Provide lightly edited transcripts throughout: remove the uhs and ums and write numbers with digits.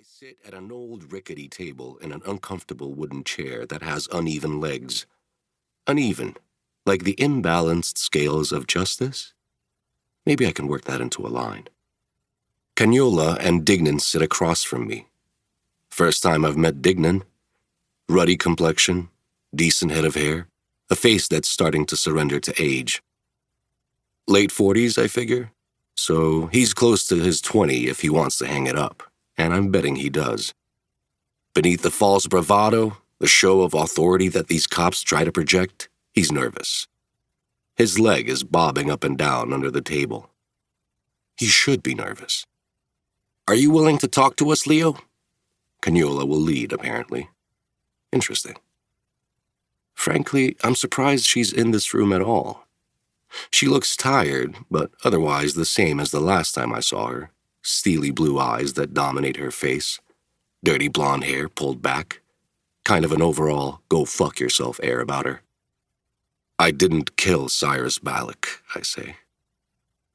sit at an old rickety table in an uncomfortable wooden chair that has uneven legs. Uneven, like the imbalanced scales of justice? Maybe I can work that into a line. Caniola and Dignan sit across from me. First time I've met Dignan. Ruddy complexion, decent head of hair, a face that's starting to surrender to age. Late 40s, I figure. So he's close to his 20 if he wants to hang it up, and I'm betting he does. Beneath the false bravado, the show of authority that these cops try to project, he's nervous. His leg is bobbing up and down under the table. He should be nervous. Are you willing to talk to us, Leo? Caniola will lead, apparently. Interesting. Frankly, I'm surprised she's in this room at all. She looks tired, but otherwise the same as the last time I saw her. Steely blue eyes that dominate her face. Dirty blonde hair pulled back. Kind of an overall go-fuck-yourself air about her. I didn't kill Cyrus Balak, I say.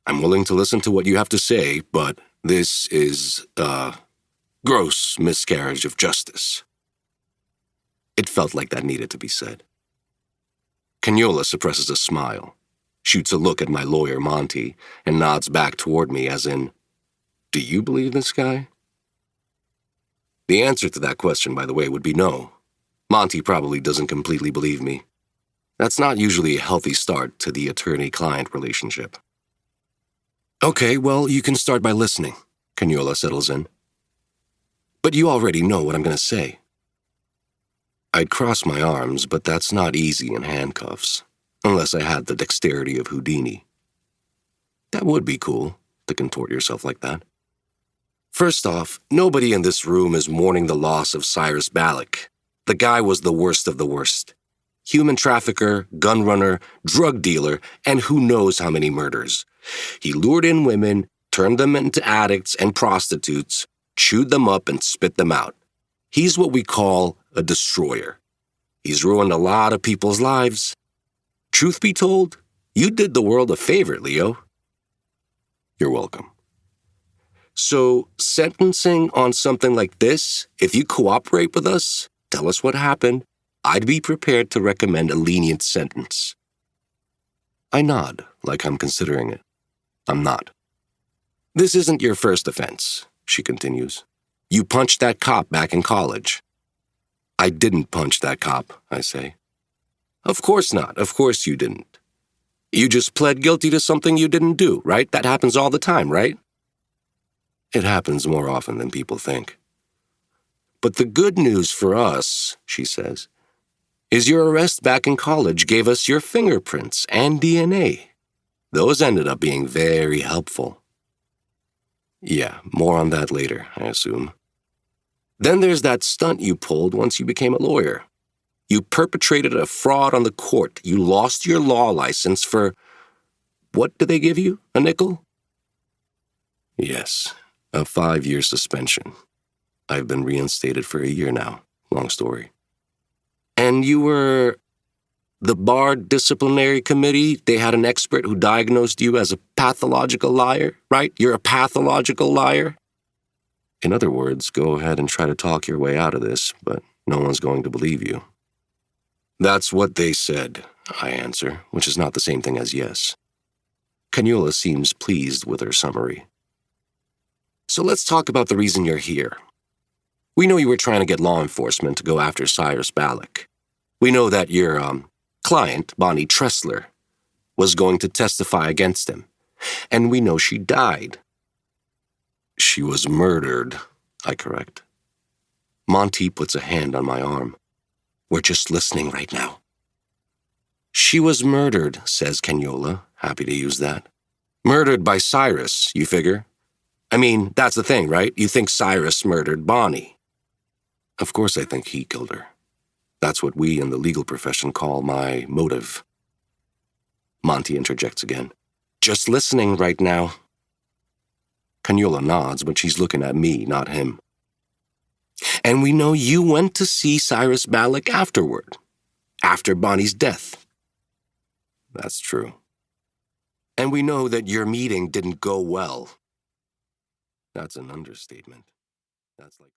I'm willing to listen to what you have to say, but this is a gross miscarriage of justice. It felt like that needed to be said. Caniola suppresses a smile, shoots a look at my lawyer, Monty, and nods back toward me as in, do you believe this guy? The answer to that question, by the way, would be no. Monty probably doesn't completely believe me. That's not usually a healthy start to the attorney-client relationship. Okay, well, you can start by listening, Caniola settles in. But you already know what I'm going to say. I'd cross my arms, but that's not easy in handcuffs, unless I had the dexterity of Houdini. That would be cool, to contort yourself like that. First off, nobody in this room is mourning the loss of Cyrus Balak. The guy was the worst of the worst. Human trafficker, gun runner, drug dealer, and who knows how many murders. He lured in women, turned them into addicts and prostitutes, chewed them up and spit them out. He's what we call a destroyer. He's ruined a lot of people's lives. Truth be told, you did the world a favor, Leo. You're welcome. So, sentencing on something like this, if you cooperate with us, tell us what happened, I'd be prepared to recommend a lenient sentence. I nod, like I'm considering it. I'm not. This isn't your first offense, she continues. You punched that cop back in college. I didn't punch that cop, I say. Of course not. Of course you didn't. You just pled guilty to something you didn't do, right? That happens all the time, right? It happens more often than people think. But the good news for us, she says, is your arrest back in college gave us your fingerprints and DNA. Those ended up being very helpful. Yeah, more on that later, I assume. Then there's that stunt you pulled once you became a lawyer. You perpetrated a fraud on the court. You lost your law license for... What did they give you? A nickel? Yes, a 5-year suspension. I've been reinstated for a year now. Long story. And you were... The bar disciplinary committee, they had an expert who diagnosed you as a pathological liar, right? You're a pathological liar? In other words, go ahead and try to talk your way out of this, but no one's going to believe you. That's what they said, I answer, which is not the same thing as yes. Caniola seems pleased with her summary. So let's talk about the reason you're here. We know you were trying to get law enforcement to go after Cyrus Balak. We know that your, client, Bonnie Tressler, was going to testify against him. And we know she died. She was murdered, I correct. Monty puts a hand on my arm. We're just listening right now. She was murdered, says Caniola, happy to use that. Murdered by Cyrus, you figure? I mean, that's the thing, right? You think Cyrus murdered Bonnie. Of course I think he killed her. That's what we in the legal profession call my motive. Monty interjects again. Just listening right now. Caniola nods, but she's looking at me, not him. And we know you went to see Cyrus Balak afterward, after Bonnie's death. That's true. And we know that your meeting didn't go well. That's an understatement. That's like...